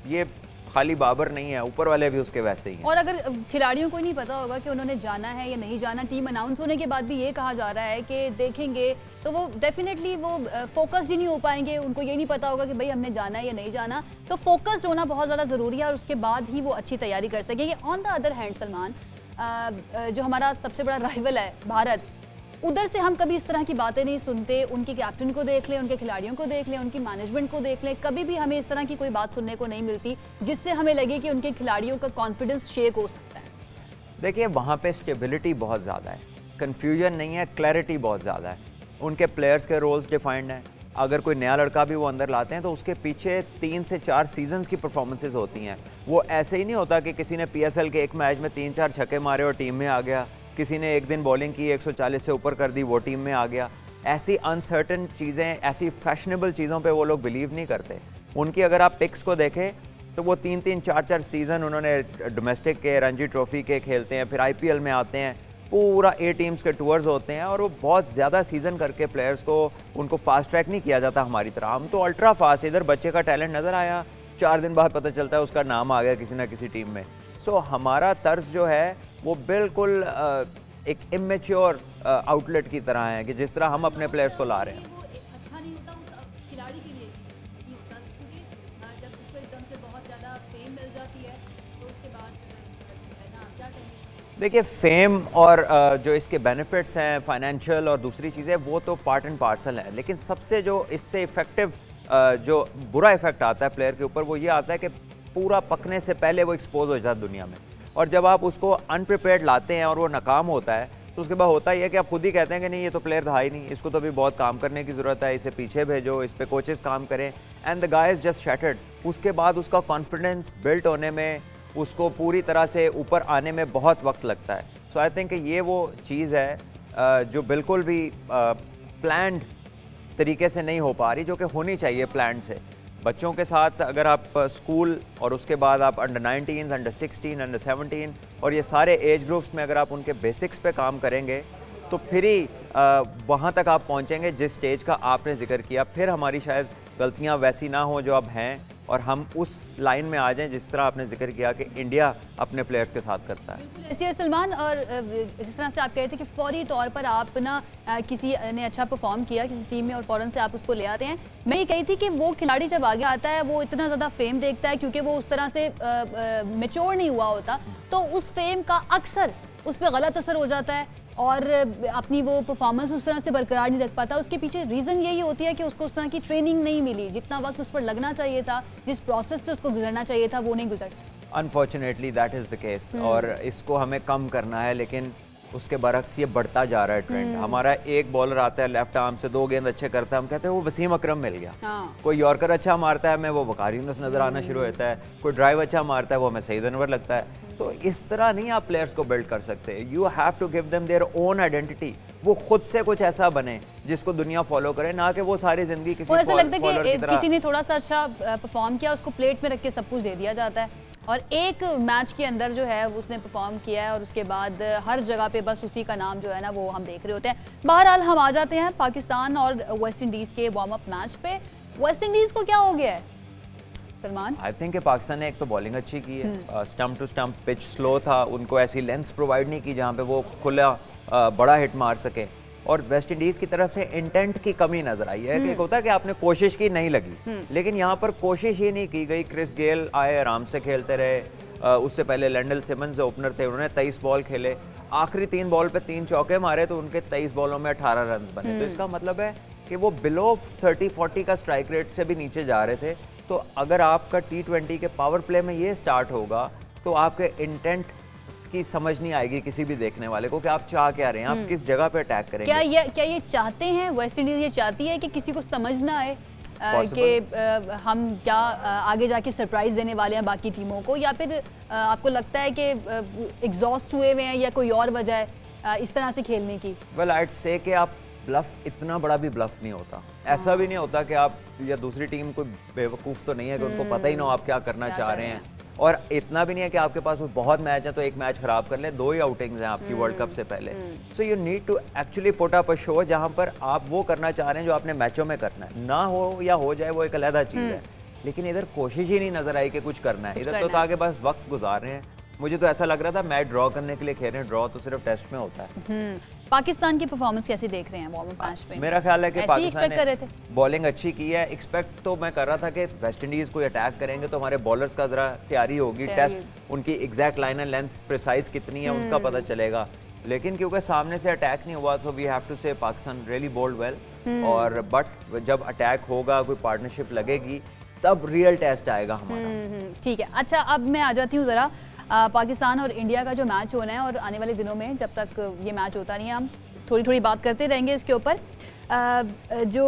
ये खाली बाबर नहीं है, ऊपर वाले भी उसके वैसे ही हैं।
और अगर खिलाड़ियों को नहीं पता होगा कि उन्होंने जाना है या नहीं जाना, टीम अनाउंस होने के बाद भी ये कहा जा रहा है कि देखेंगे, तो वो डेफिनेटली वो फोकस ही नहीं हो पाएंगे। उनको ये नहीं पता होगा कि भाई हमने जाना है या नहीं जाना। तो फोकस्ड होना बहुत ज़्यादा ज़रूरी है और उसके बाद ही वो अच्छी तैयारी कर सकेंगे। On the other hand Salman, जो हमारा सबसे बड़ा राइवल है भारत, उधर से हम कभी इस तरह की बातें नहीं सुनते। उनके कैप्टन को देख लें, उनके खिलाड़ियों को देख लें, उनकी मैनेजमेंट को देख लें, कभी भी हमें इस तरह की कोई बात सुनने को नहीं मिलती जिससे हमें लगे कि उनके खिलाड़ियों का कॉन्फिडेंस शेक हो सकता है।
देखिए वहाँ पे स्टेबिलिटी बहुत ज़्यादा है, कन्फ्यूजन नहीं है, क्लैरिटी बहुत ज़्यादा है। उनके प्लेयर्स के रोल्स डिफाइंड हैं। अगर कोई नया लड़का भी वो अंदर लाते हैं तो उसके पीछे 3 से 4 सीजन्स की परफॉर्मेंसेज होती हैं। वो ऐसे ही नहीं होता कि किसी ने PSL के एक मैच में 3-4 छक्के मारे और टीम में आ गया, किसी ने एक दिन बॉलिंग की 140 से ऊपर कर दी वो टीम में आ गया। ऐसी अनसर्टन चीज़ें, ऐसी फैशनेबल चीज़ों पे वो लोग बिलीव नहीं करते। उनकी अगर आप पिक्स को देखें तो वो 3-3 4-4 सीज़न उन्होंने डोमेस्टिक के, रणजी ट्रॉफी के खेलते हैं, फिर IPL में आते हैं, पूरा A टीम्स के टूर्स होते हैं, और वो बहुत ज़्यादा सीज़न करके प्लेयर्स को उनको फास्ट ट्रैक नहीं किया जाता हमारी तरह। हम तो अल्ट्रा फास्ट, इधर बच्चे का टैलेंट नज़र आया, 4 दिन बाद पता चलता है उसका नाम आ गया किसी ना किसी टीम में। सो हमारा तर्ज जो है वो बिल्कुल एक इमेच्योर आउटलेट की तरह है कि जिस तरह हम अपने प्लेयर्स को ला रहे हैं।
अच्छा नहीं होता उस खिलाड़ी के लिए नहीं होता, क्योंकि जब उसको एकदम से बहुत ज़्यादा फेम मिल जाती है तो उसके बाद है ना क्या कहेंगे।
देखिए फेम और जो इसके बेनिफिट्स हैं फाइनेंशियल और दूसरी चीज़ें, वो तो पार्ट एंड पार्सल है, लेकिन सबसे जो इससे इफेक्टिव जो बुरा इफेक्ट आता है प्लेयर के ऊपर वो ये आता है कि पूरा पकने से पहले वो एक्सपोज हो जाता है दुनिया में। और जब आप उसको अनप्रिपेयर्ड लाते हैं और वो नाकाम होता है तो उसके बाद होता ही है कि आप खुद ही कहते हैं कि नहीं ये तो प्लेयर था ही नहीं, इसको तो अभी बहुत काम करने की ज़रूरत है, इसे पीछे भेजो, इस पे कोचेस काम करें, and the guy is just shattered. उसके बाद उसका कॉन्फिडेंस बिल्ट होने में, उसको पूरी तरह से ऊपर आने में बहुत वक्त लगता है। सो आई थिंक ये वो चीज़ है जो बिल्कुल भी प्लान्ड तरीके से नहीं हो पा रही, जो कि होनी चाहिए प्लान से। बच्चों के साथ अगर आप स्कूल और उसके बाद आप अंडर 19, अंडर 16, अंडर 17 और ये सारे एज ग्रुप्स में अगर आप उनके बेसिक्स पे काम करेंगे तो फिर ही वहाँ तक आप पहुँचेंगे जिस स्टेज का आपने जिक्र किया। फिर हमारी शायद गलतियाँ वैसी ना हो जो अब हैं, और हम उस लाइन में आ जाएं जिस तरह आपने जिक्र किया कि इंडिया अपने प्लेयर्स के साथ करता है।
ऐसे सलमान, और जिस तरह से आप कह रहे थे कि फौरी तौर पर आप ना किसी ने अच्छा परफॉर्म किया किसी टीम में और फ़ौरन से आप उसको ले आते हैं, मैं ये कही थी कि वो खिलाड़ी जब आगे आता है वो इतना ज़्यादा फेम देखता है क्योंकि वो उस तरह से मैच्योर नहीं हुआ होता, तो उस फेम का अक्सर उस पर गलत असर हो जाता है और अपनी वो परफॉर्मेंस उस तरह से बरकरार नहीं रख पाता। उसके पीछे रीज़न यही होती है कि उसको उस तरह की ट्रेनिंग नहीं मिली, जितना वक्त उस पर लगना चाहिए था, जिस प्रोसेस से उसको गुजरना चाहिए था वो नहीं गुजर सकता।
Unfortunately that is the case, और इसको हमें कम करना है, लेकिन उसके बरक्स ये बढ़ता जा रहा है ट्रेंड। हमारा एक बॉलर आता है लेफ्ट आर्म से 2 गेंद अच्छे करता है, हम कहते हैं वो वसीम अकरम मिल गया। कोई यॉर्कर अच्छा मारता है, हमें वो वकार यूनुस नजर आना शुरू होता है। कोई ड्राइव अच्छा मारता है, वो हमें सईद अनवर लगता है। तो इस तरह नहीं आप प्लेयर्स को बिल्ड कर सकते। You have to give them their own identity. वो खुद से कुछ ऐसा बने जिसको दुनिया फॉलो करे, ना कि वो सारी जिंदगी किसी
ऐसा लगता है कि किसी ने थोड़ा सा अच्छा परफॉर्म किया उसको प्लेट में रख के सब कुछ दे दिया जाता है, और एक मैच के अंदर जो है उसने परफॉर्म किया है और उसके बाद हर जगह पे बस उसी का नाम जो है ना वो हम देख रहे होते हैं। बहरहाल हम आ जाते हैं पाकिस्तान और वेस्ट इंडीज़ के वार्म अप मैच पे। वेस्ट इंडीज़ को क्या हो गया है सलमान?
आई थिंक पाकिस्तान ने एक तो बॉलिंग अच्छी की है, stump to stump pitch slow था, उनको ऐसी लेंथ प्रोवाइड नहीं की जहाँ पे वो खुला बड़ा हिट मार सके, और वेस्ट इंडीज़ की तरफ से इंटेंट की कमी नजर आई है। कि होता है कि आपने कोशिश की, नहीं लगी, लेकिन यहाँ पर कोशिश ही नहीं की गई। क्रिस गेल आए, आराम से खेलते रहे, उससे पहले लैंडल सिमंस ओपनर थे, उन्होंने 23 बॉल खेले। आखिरी 3 बॉल पे 3 चौके मारे तो उनके 23 बॉलों में 18 रन बने। तो इसका मतलब है कि वो बिलो 30-40 का स्ट्राइक रेट से भी नीचे जा रहे थे। तो अगर आपका T20 के पावर प्ले में ये स्टार्ट होगा तो आपके इंटेंट की समझ नहीं आएगी किसी भी देखने वाले को कि आप चाह क्या रहे हैं, आप किस जगह पे अटैक करेंगे।
क्या ये चाहते हैं, वेस्ट इंडीज ये चाहती है कि किसी को समझ ना आए कि हम क्या आगे जाके सरप्राइज देने वाले हैं बाकी टीमों को, या फिर आपको लगता है कि एग्जॉस्ट हुए हुए हैं या कोई और वजह है इस तरह से खेलने की?
वेल आइड से कि आप ब्लफ, इतना बड़ा भी ब्लफ नहीं होता। ऐसा भी नहीं होता कि आप या दूसरी टीम कोई बेवकूफ़ तो नहीं है कि उनको पता ही ना हो आप क्या करना चाह रहे हैं। और इतना भी नहीं है कि आपके पास बहुत मैच है तो एक मैच खराब कर लें। 2 ही आउटिंग्स हैं आपकी वर्ल्ड कप से पहले। So you need to actually put up a show जहां पर आप वो करना चाह रहे हैं जो आपने मैचों में करना है। ना हो या हो जाए वो एक अलग चीज़ है, लेकिन इधर कोशिश ही नहीं नजर आई कि कुछ करना है। इधर तो आगे बस वक्त गुजार रहे हैं। मुझे तो ऐसा लग रहा था मैच ड्रॉ करने के लिए खेल रहे हैं। ड्रॉ तो सिर्फ टेस्ट में होता है।
पाकिस्तान की परफॉर्मेंस कैसी देख रहे हैं वार्म अप मैच में?
मेरा ख्याल है कि पाकिस्तान
ने
बॉलिंग अच्छी की है। एक्सपेक्ट तो मैं कर रहा था कि वेस्ट इंडीज कोई अटैक करेंगे तो हमारे बॉलर्स का जरा तैयारी होगी, टेस्ट उनकी exact line and length precise कितनी है उनका पता चलेगा। लेकिन क्योंकि सामने से अटैक नहीं हुआ तो वी हैव टू से पाकिस्तान रियली बोल्ड वेल। और बट जब अटैक होगा, कोई पार्टनरशिप लगेगी, तब रियल टेस्ट आएगा हमारा।
ठीक है, अच्छा अब मैं आ जाती हूँ ज़रा पाकिस्तान और इंडिया का जो मैच होना है, और आने वाले दिनों में जब तक ये मैच होता नहीं है हम थोड़ी बात करते रहेंगे इसके ऊपर। जो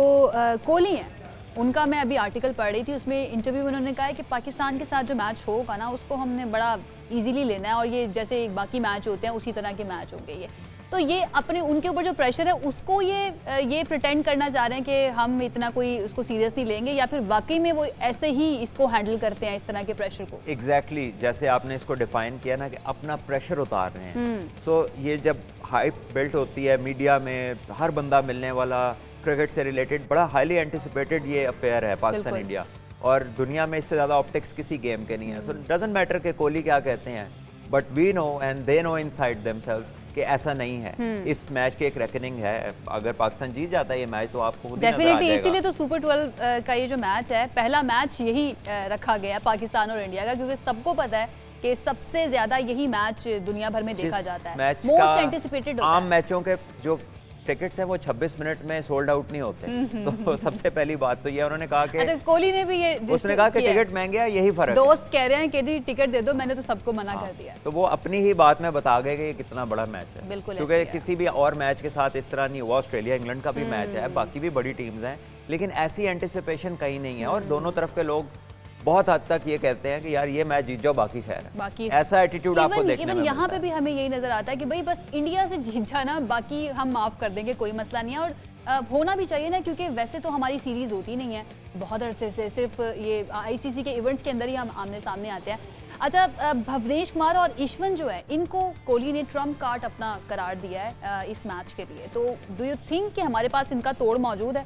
कोहली हैं उनका मैं अभी आर्टिकल पढ़ रही थी, उसमें इंटरव्यू में उन्होंने कहा है कि पाकिस्तान के साथ जो मैच होगा ना उसको हमने बड़ा इजीली लेना है, और ये जैसे बाकी मैच होते हैं उसी तरह के मैच होंगे ये। तो ये अपने उनके ऊपर जो प्रेशर है उसको ये प्रिटेंड करना चाह रहे हैं कि हम इतना कोई उसको सीरियसली लेंगे, या फिर वाकई में वो ऐसे ही इसको हैंडल करते हैं इस तरह के प्रेशर को?
एग्जैक्टली जैसे आपने इसको डिफाइन किया ना कि अपना प्रेशर उतार रहे हैं। सो ये जब हाइप बिल्ट होती है मीडिया में, हर बंदा मिलने वाला, क्रिकेट से रिलेटेड बड़ा हाईली एंटिसिपेटेड ये अफेयर है पाकिस्तान इंडिया, और दुनिया में इससे ज़्यादा ऑप्टिक्स किसी गेम के नहीं है। सो डजंट मैटर कि कोहली क्या कहते हैं, but we know and they know inside themselves कि ऐसा नहीं है। इस मैच की एक रेकनिंग है। अगर पाकिस्तान जीत जाता है ये मैच तो आपको खुद ही नजर आ जाएगा।
इसीलिए तो सुपर 12 का ये जो मैच है, पहला मैच यही रखा गया पाकिस्तान और इंडिया का, क्योंकि सबको पता है कि सबसे ज्यादा यही मैच दुनिया भर में देखा जाता है। मोस्ट एंटिसिपेटेड होता है।
आम मैचों के जो टिकट्स हैं वो 26 मिनट में सोल्ड आउट नहीं होते। तो सबसे पहली बात तो ये उन्होंने कहा कि
अच्छा, कोहली ने भी ये
उसने कहा कि टिकट महंगे हैं, यही फर्क है।
दोस्त कह रहे हैं कि टिकट दे दो, मैंने तो सबको मना कर दिया।
तो वो अपनी ही बात में बता गए कि ये कितना बड़ा मैच है।
बिल्कुल,
क्योंकि किसी भी और मैच के साथ इस तरह नहीं हुआ। ऑस्ट्रेलिया इंग्लैंड का भी मैच है, बाकी भी बड़ी टीम्स हैं, लेकिन ऐसी एंटिसिपेशन कहीं नहीं है। और दोनों तरफ के लोग बहुत हद तक ये कहते हैं कि यार ये मैच जीत जाओ बाकी खैर है। बाकी ऐसा एटीट्यूड आपको देखने में
यहाँ पे भी हमें यही नजर आता है कि भाई बस इंडिया से जीत जाना, बाकी हम माफ कर देंगे, कोई मसला नहीं है। और होना भी चाहिए ना, क्योंकि वैसे तो हमारी सीरीज होती नहीं है बहुत अरसे से, सिर्फ ये आईसीसी के इवेंट्स के अंदर ही हम आमने सामने आते हैं। अच्छा, भुवनेश कुमार और ईश्वन जो है इनको कोहली ने ट्रम्प कार्ड अपना करार दिया है इस मैच के लिए, तो डू यू थिंक कि हमारे पास इनका तोड़ मौजूद है?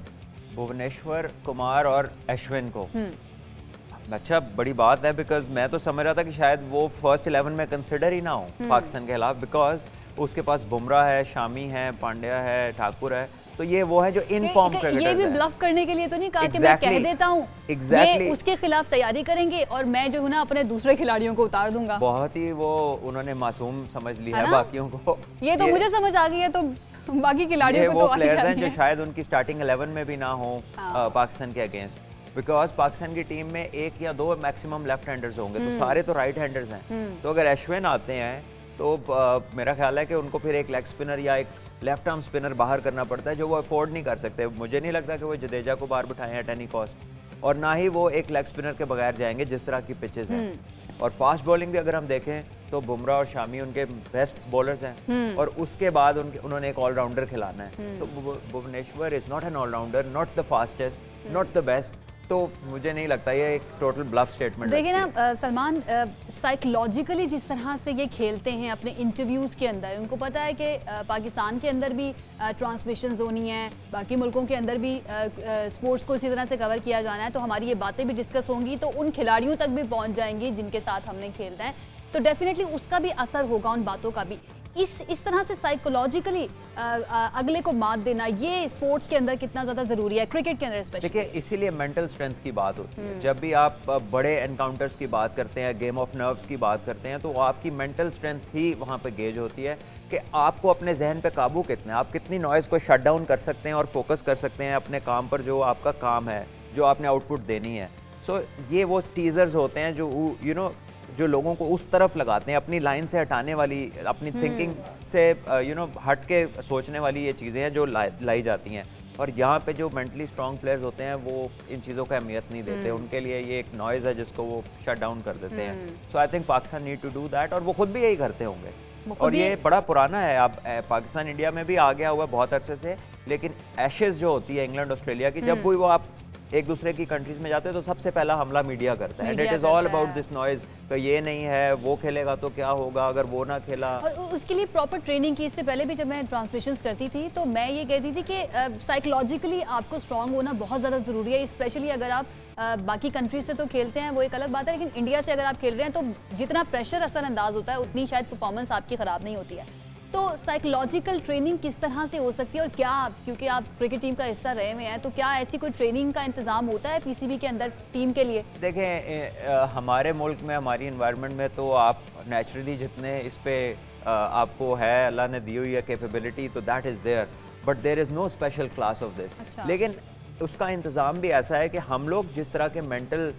भुवनेश्वर कुमार और अश्विन को अच्छा बड़ी बात है, बिकॉज मैं तो समझ रहा था कि शायद वो फर्स्ट 11 में कंसिडर ही ना हो पाकिस्तान के खिलाफ, बिकॉज उसके पास बुमराह है, शामी है, पांड्या है, ठाकुर है, तो ये वो है जो इन फॉर्म क्रिकेटर्स हैं।
ये भी ब्लफ करने के लिए तो नहीं कहा कि मैं कह देता हूँ ये उसके खिलाफ तैयारी करेंगे और मैं जो हूँ ना अपने दूसरे खिलाड़ियों को उतार दूंगा।
बहुत ही वो उन्होंने मासूम समझ लिया है बाकियों को।
ये तो मुझे समझ आ गई है, तो बाकी खिलाड़ियों को तो
प्लेयर्स हैं जो शायद उनकी स्टार्टिंग 11 में भी ना हो पाकिस्तान के अगेंस्ट, बिकॉज पाकिस्तान की टीम में 1 या 2 मैक्सिमम लेफ्ट हैंडर्स होंगे, तो सारे तो राइट हैंडर्स हैं। तो अगर अश्विन आते हैं तो मेरा ख्याल है कि उनको फिर एक लेग स्पिनर या एक लेफ्ट आर्म स्पिनर बाहर करना पड़ता है, जो वो अफोर्ड नहीं कर सकते। मुझे नहीं लगता कि वो जडेजा को बाहर बिठाएं एट एनी कॉस्ट, और ना ही वो एक लेग स्पिनर के बगैर जाएंगे जिस तरह की पिचेस हैं। और फास्ट बॉलिंग भी अगर हम देखें तो बुमराह और शामी उनके बेस्ट बॉलर्स हैं, और उसके बाद उन्होंने एक ऑलराउंडर खिलाना है। तो Bhuvneshwar is not an allrounder, not the fastest, not the best, तो मुझे नहीं लगता ये एक टोटल ब्लफ स्टेटमेंट।
देखिए ना सलमान, साइकोलॉजिकली जिस तरह से ये खेलते हैं अपने इंटरव्यूज़ के अंदर, उनको पता है कि पाकिस्तान के अंदर भी ट्रांसमिशंस होनी है, बाकी मुल्कों के अंदर भी स्पोर्ट्स को इसी तरह से कवर किया जाना है, तो हमारी ये बातें भी डिस्कस होंगी, तो उन खिलाड़ियों तक भी पहुँच जाएंगी जिनके साथ हमने खेलना है, तो डेफिनेटली उसका भी असर होगा उन बातों का भी। इस तरह से साइकोलॉजिकली अगले को मात देना ये स्पोर्ट्स के अंदर कितना ज़्यादा ज़रूरी है, क्रिकेट के अंदर स्पेशली?
देखिए, इसीलिए मेंटल स्ट्रेंथ की बात होती है। जब भी आप बड़े एनकाउंटर्स की बात करते हैं, गेम ऑफ नर्व्स की बात करते हैं, तो आपकी मेंटल स्ट्रेंथ ही वहाँ पे गेज होती है कि आपको अपने जहन पे काबू कितना है, आप कितनी नॉइज़ को शट डाउन कर सकते हैं और फोकस कर सकते हैं अपने काम पर, जो आपका काम है, जो आपने आउटपुट देनी है। सो ये वो टीजर्स होते हैं जो जो लोगों को उस तरफ लगाते हैं, अपनी लाइन से हटाने वाली, अपनी थिंकिंग से हट के सोचने वाली ये चीज़ें हैं जो लाई जाती हैं। और यहाँ पे जो मेंटली स्ट्रॉन्ग प्लेयर्स होते हैं वो इन चीज़ों का अहमियत नहीं देते, उनके लिए ये एक नॉइज़ है जिसको वो शट डाउन कर देते हैं। So I think Pakistan need to do that, और वो खुद भी यही करते होंगे। और ये बड़ा पुराना है, अब पाकिस्तान इंडिया में भी आ गया हुआ है बहुत अरसे से, लेकिन एशेज़ जो होती है इंग्लैंड ऑस्ट्रेलिया की, जब वो आप एक दूसरे की कंट्रीज में जाते हैं तो सबसे पहला हमला मीडिया करता है। And it is all about this noise, तो ये नहीं है, वो खेलेगा तो क्या होगा अगर वो ना खेला।
और उसके लिए प्रॉपर ट्रेनिंग की। इससे पहले भी जब मैं ट्रांसमिशंस करती थी तो मैं ये कहती थी कि साइकोलॉजिकली आपको स्ट्रांग होना बहुत ज़्यादा ज़रूरी है, स्पेशली अगर आप बाकी कंट्रीज से तो खेलते हैं वो एक अलग बात है, लेकिन इंडिया से अगर आप खेल रहे हैं तो जितना प्रेशर असरअंदाज होता है उतनी शायद परफॉर्मेंस आपकी ख़राब नहीं होती है। तो साइकोलॉजिकल ट्रेनिंग किस तरह से हो सकती है, और क्या क्योंकि आप क्रिकेट टीम का हिस्सा रहे हुए हैं, तो क्या ऐसी कोई ट्रेनिंग का इंतजाम होता है पीसीबी के अंदर टीम के लिए?
देखें, हमारे मुल्क में, हमारी इन्वायरमेंट में तो आप नेचुरली जितने इस पे आपको है, अल्लाह ने दी हुई है कैपेबिलिटी, तो that is there, but there is no special class of this. लेकिन उसका इंतज़ाम भी ऐसा है कि हम लोग जिस तरह के मेंटल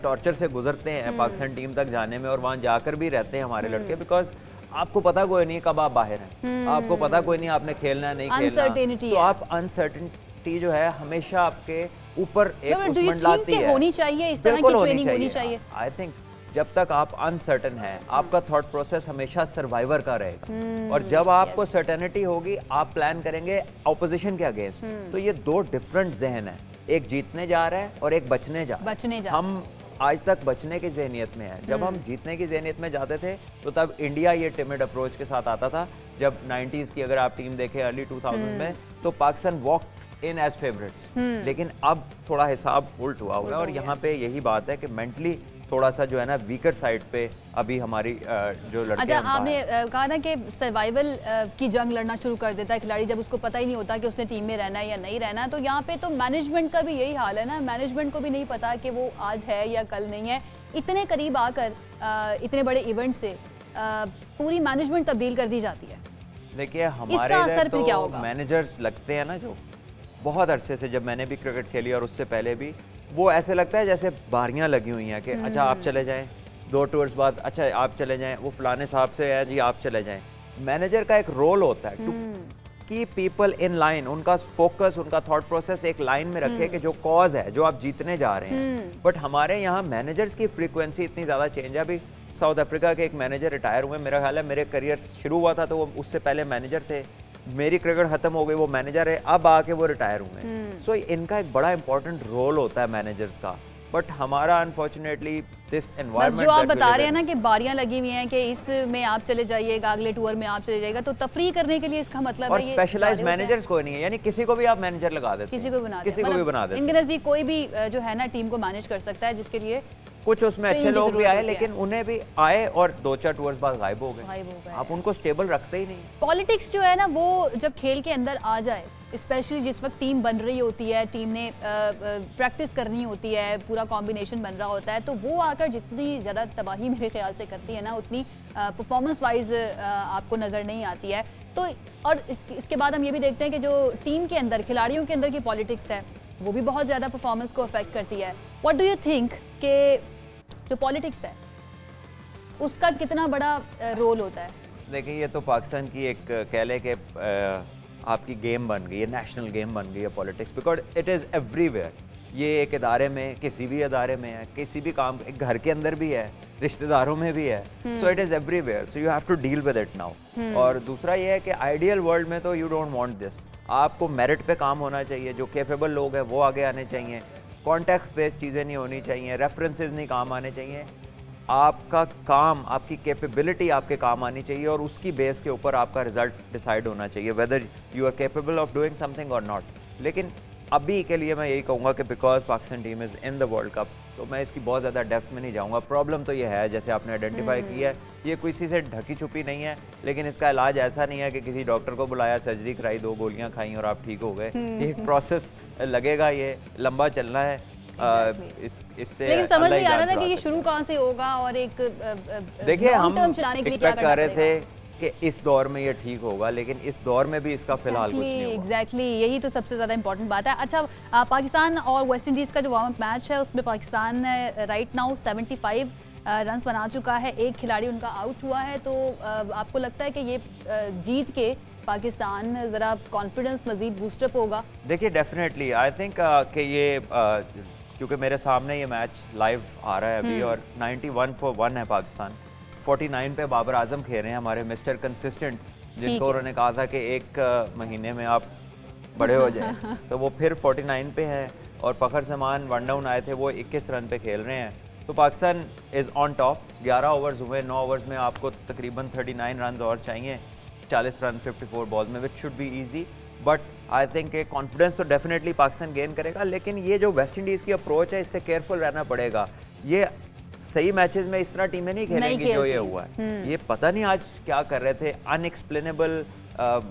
टॉर्चर से गुजरते हैं पाकिस्तान टीम तक जाने में, और वहाँ जाकर भी रहते हैं हमारे लड़के, बिकॉज आपको पता कोई नहीं कब आप बाहर हैं, आपको पता कोई नहीं आपने खेलना है नहीं खेलना, तो आप अनसर्टेनिटी जो है हमेशा आपके ऊपर एक मंडलाती है।
होनी चाहिए इस तरह की ट्रेनिंग होनी चाहिए।
आई थिंक जब तक आप अनसर्टन हैं, आपका थॉट प्रोसेस हमेशा सर्वाइवर का रहेगा, और जब आपको सर्टेनिटी होगी आप प्लान करेंगे ऑपोजिशन के अगेंस्ट। तो ये दो डिफरेंट जहन है, एक जीतने जा रहा है और एक बचने जा हम आज तक बचने की जहनियत में है। जब हम जीतने की जहनियत में जाते थे तो तब इंडिया ये टिमिड अप्रोच के साथ आता था। जब 90s की अगर आप टीम देखें, अर्ली 2000s में, तो Pakistan walk in as favourites, लेकिन अब थोड़ा हिसाब उल्ट हुआ है, और यहाँ पे यही बात है कि मेंटली थोड़ा सा जो है ना वीकर साइड पे अभी हमारी जो लड़के।
अच्छा, आपने कहा ना कि सर्वाइवल की जंग लड़ना शुरू कर देता है खिलाड़ी जब उसको पता ही नहीं होता कि उसने टीम में रहना है या नहीं रहना है। तो यहाँ पे तो मैनेजमेंट का भी यही हाल है ना, मैनेजमेंट को भी नहीं पता कि वो आज है या कल नहीं है। इतने करीब आकर इतने बड़े इवेंट से पूरी मैनेजमेंट तब्दील कर दी जाती है।
देखिए, हमारे इधर तो मैनेजर्स लगते हैं ना, जो बहुत अरसे से, जब मैंने भी क्रिकेट खेली और उससे पहले भी, वो ऐसे लगता है जैसे बारियां लगी हुई हैं कि अच्छा आप चले जाएं, 2 टूर्स बाद अच्छा आप चले जाएं, वो फलाने साहब से है जी आप चले जाएं। मैनेजर का एक रोल होता है to keep people in line, उनका फोकस, उनका थॉट प्रोसेस एक लाइन में रखे कि जो कॉज है, जो आप जीतने जा रहे हैं। बट हमारे यहाँ मैनेजर्स की फ्रीक्वेंसी इतनी ज़्यादा चेंज है। अभी साउथ अफ्रीका के एक मैनेजर रिटायर हुए, मेरा ख्याल है मेरे करियर शुरू हुआ था तो वो उससे पहले मैनेजर थे, मेरी क्रिकेट खत्म हो गई, वो मैनेजर है, अब आके वो रिटायर हुए। सो इनका एक बड़ा इंपॉर्टेंट रोल होता है मैनेजर्स का। बट हमारा अनफॉर्चुनेटली दिस एनवायरनमेंट
जो आप बता रहे हैं ना कि बारियां लगी हुई हैं कि इसमें आप चले जाइएगा, अगले टूर में आप चले जाइएगा, तो तफरी करने के लिए इसका मतलब
है ये स्पेशलाइज्ड मैनेजर्स कोई नहीं है, यानी किसी को भी आप मैनेजर लगा देते हैं, किसी को भी बना देते हैं।
इनके नजदीक कोई भी जो है ना टीम को मैनेज कर सकता है, जिसके लिए
कुछ उसमें अच्छे लोग भी आए, लेकिन उन्हें भी आए और 2-4 टूर्स बाद गायब हो गए। आप उनको स्टेबल रखते ही नहीं।
पॉलिटिक्स जो है ना, वो जब खेल के अंदर आ जाए, स्पेशली जिस वक्त टीम बन रही होती है, टीम ने प्रैक्टिस करनी होती है, पूरा कॉम्बिनेशन बन रहा होता है, तो वो आकर जितनी ज़्यादा तबाही मेरे ख्याल से करती है ना, उतनी परफॉर्मेंस वाइज आपको नज़र नहीं आती है। तो और इसके बाद हम ये भी देखते हैं कि जो टीम के अंदर, खिलाड़ियों के अंदर की पॉलिटिक्स है, वो भी बहुत ज़्यादा परफॉर्मेंस को अफेक्ट करती है। व्हाट डू यू थिंक कि जो पॉलिटिक्स है उसका कितना बड़ा रोल होता है?
देखिए, ये तो पाकिस्तान की एक कह लें कि आपकी गेम बन गई है, नेशनल गेम बन गई है politics, because it is everywhere. ये एक इदारे में, किसी भी इदारे में है, किसी भी काम, एक घर के अंदर भी है, रिश्तेदारों में भी है, so it is everywhere, so you have to deal with it now. और दूसरा ये है कि आइडियल वर्ल्ड में तो यू डोंट वांट दिस। आपको मेरिट पे काम होना चाहिए, जो कैपेबल लोग हैं वो आगे आने चाहिए, कॉन्टेक्स्ट बेस्ड चीज़ें नहीं होनी चाहिए, रेफरेंसेस नहीं काम आने चाहिए। आपका काम, आपकी कैपेबिलिटी आपके काम आनी चाहिए, और उसकी बेस के ऊपर आपका रिजल्ट डिसाइड होना चाहिए, whether you are capable of doing something और नॉट। लेकिन अभी के लिए मैं यही कहूँगा कि because Pakistan team is in the world cup, तो मैं इसकी बहुत ज़्यादा डेप्थ में नहीं जाऊँगा। प्रॉब्लम तो ये है, जैसे आपने आइडेंटिफाई किया है, ये किसी से ढकी छुपी नहीं है, लेकिन इसका इलाज ऐसा नहीं है कि किसी डॉक्टर को बुलाया, सर्जरी कराई, 2 गोलियाँ खाई और आप ठीक हो गए। ये एक प्रोसेस लगेगा, ये लंबा चलना है। इससे
लेकिन समझ नहीं आ रहा था कि ये शुरू कहाँ से होगा और एक
देखिए हम एक्सपेक्ट कर रहे थे कि इस दौर में ये ठीक होगा, लेकिन इस दौर में भी इसका फिलहाल कुछ नहीं होगा।
एग्जैक्टली यही तो सबसे ज़्यादा इंपॉर्टेंट बात है। अच्छा, पाकिस्तान और वेस्ट इंडीज़ का जो वार्म अप मैच है उसमें पाकिस्तान राइट नाउ 75 रन्स बना चुका है, एक खिलाड़ी उनका आउट हुआ है, तो आपको लगता है कि ये जीत के पाकिस्तान ज़रा कॉन्फिडेंस मज़ीद बूस्टअप होगा?
देखिए डेफिनेटली आई थिंक कि ये क्योंकि मेरे सामने ये मैच लाइव आ रहा है अभी और 91 for 1 है पाकिस्तान, 49 पे बाबर आजम खेल रहे हैं, हमारे मिस्टर कंसिस्टेंट, जिनको उन्होंने कहा था कि एक महीने में आप बड़े हो जाएं, तो वो फिर 49 पे हैं। और फ़खर जमान 1 डाउन आए थे, वो 21 रन पे खेल रहे हैं। तो Pakistan is on top. 11 overs हुए, 9 ओवर्स में आपको तकरीबन 39 रन और चाहिए, 40 रन 54 बॉल में, which should be easy. But I think confidence तो डेफिनेटली पाकिस्तान गेन करेगा, लेकिन ये जो वेस्ट इंडीज़ की अप्रोच है, इससे केयरफुल रहना पड़ेगा। ये सही मैचेस में इस तरह टीमें नहीं खेलेंगी जो ये हुआ है। ये पता नहीं आज क्या कर रहे थे, अनएक्सप्लेनेबल।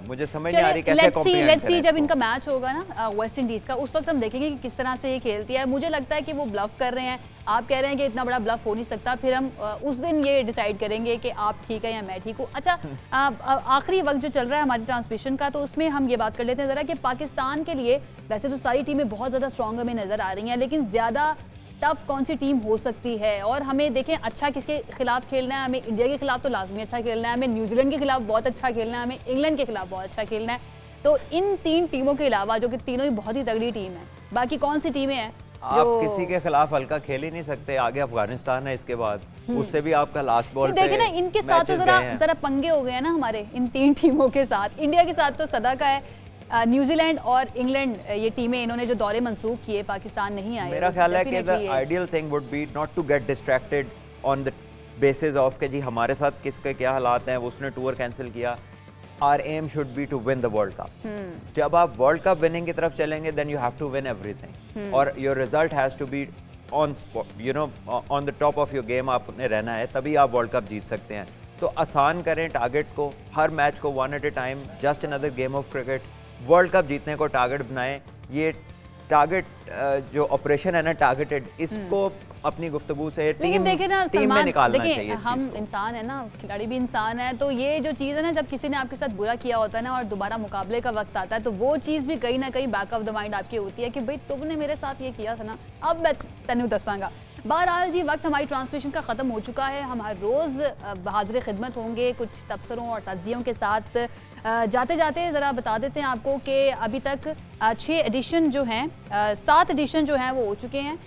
मुझे समझ नहीं आ रही कैसे
लेट्स सी जब इनका मैच होगा ना वेस्ट इंडीज का, उस वक्त हम देखेंगे कि किस तरह से ये खेलती है। मुझे लगता है कि वो ब्लफ कर रहे हैं, आप कह रहे हैं कि इतना बड़ा ब्लफ हो नहीं सकता, फिर हम उस दिन ये डिसाइड करेंगे कि आप ठीक है या मैं ठीक हूँ। अच्छा, आखिरी वक्त जो चल रहा है हमारी ट्रांसमिशन का, तो उसमें हम ये बात कर लेते हैं ज़रा कि पाकिस्तान के लिए वैसे तो सारी टीमें बहुत ज़्यादा स्ट्रॉन्ग हमें नज़र आ रही हैं, लेकिन ज़्यादा टफ कौन सी टीम हो सकती है? और हमें देखें अच्छा किसके खिलाफ खेलना है। हमें इंडिया के खिलाफ तो लाजमी अच्छा खेलना है, हमें न्यूजीलैंड के खिलाफ बहुत अच्छा खेलना है, हमें इंग्लैंड के खिलाफ बहुत अच्छा खेलना है। तो इन 3 टीमों के अलावा, जो कि तीनों ही बहुत ही तगड़ी टीम है, बाकी कौन सी टीमें हैं?
आप किसी के खिलाफ हल्का खेल ही नहीं सकते। आगे अफगानिस्तान है, इसके बाद उससे भी आपका लास्ट बॉल पे
देखे ना, इनके साथ तो जरा पंगे हो गए हैं ना हमारे, इन 3 टीमों के साथ। इंडिया के साथ तो सदा का है, न्यूजीलैंड और इंग्लैंड ये टीमें, इन्होंने जो दौरे मंसूख किए, पाकिस्तान नहीं आए।
मेरा ख्याल है कि the ideal thing would be not to get distracted on the basis of के जी हमारे साथ किसके क्या हालात हैं, उसने टूर कैंसिल किया। Our aim should be to win the world cup. जब आप वर्ल्ड कप विनिंग की तरफ चलेंगे, then you have to win everything, और your result has to be on you know on the top of your game आपने रहना है, तभी आप वर्ल्ड कप जीत सकते हैं। तो आसान करें टारगेट को, हर मैच को 1 at a time, just another game of cricket. World cup जीतने को टारगेट बनाएं। ये टारगेट जो ऑपरेशन है ना टारगेटेड, इसको अपनी गुफ्तगू से टीम में निकालना चाहिए।
हम इंसान है ना, खिलाड़ी भी इंसान है, तो ये जो चीज़ है ना, जब किसी ने आपके साथ बुरा किया होता है ना और दोबारा मुकाबले का वक्त आता है, तो वो चीज़ भी कहीं ना कहीं बैक ऑफ द माइंड आपकी होती है कि भाई तुमने मेरे साथ ये किया था ना, अब मैं तेनू दसांगा। बहरहाल जी, वक्त हमारी ट्रांसमिशन का ख़त्म हो चुका है। हम हर रोज़ हाज़िर खिदमत होंगे कुछ तबसरों और तज्जियों के साथ। जाते जाते ज़रा बता देते हैं आपको कि अभी तक 6 एडिशन जो हैं, 7 एडिशन जो हैं वो हो चुके हैं।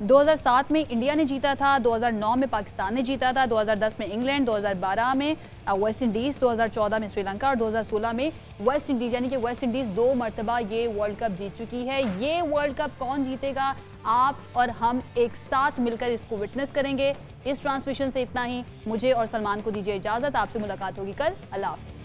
2007 में इंडिया ने जीता था, 2009 में पाकिस्तान ने जीता था, 2010 में इंग्लैंड, 2012 में वेस्ट इंडीज़, 2014 में श्रीलंका और 2016 में वेस्ट इंडीज़। यानी कि वेस्ट इंडीज़ 2 मरतबा ये वर्ल्ड कप जीत चुकी है। ये वर्ल्ड कप कौन जीतेगा, आप और हम एक साथ मिलकर इसको विटनेस करेंगे। इस ट्रांसमिशन से इतना ही। मुझे और सलमान को दीजिए इजाज़त। आपसे मुलाकात होगी कल। अल्लाह हाफ़िज़।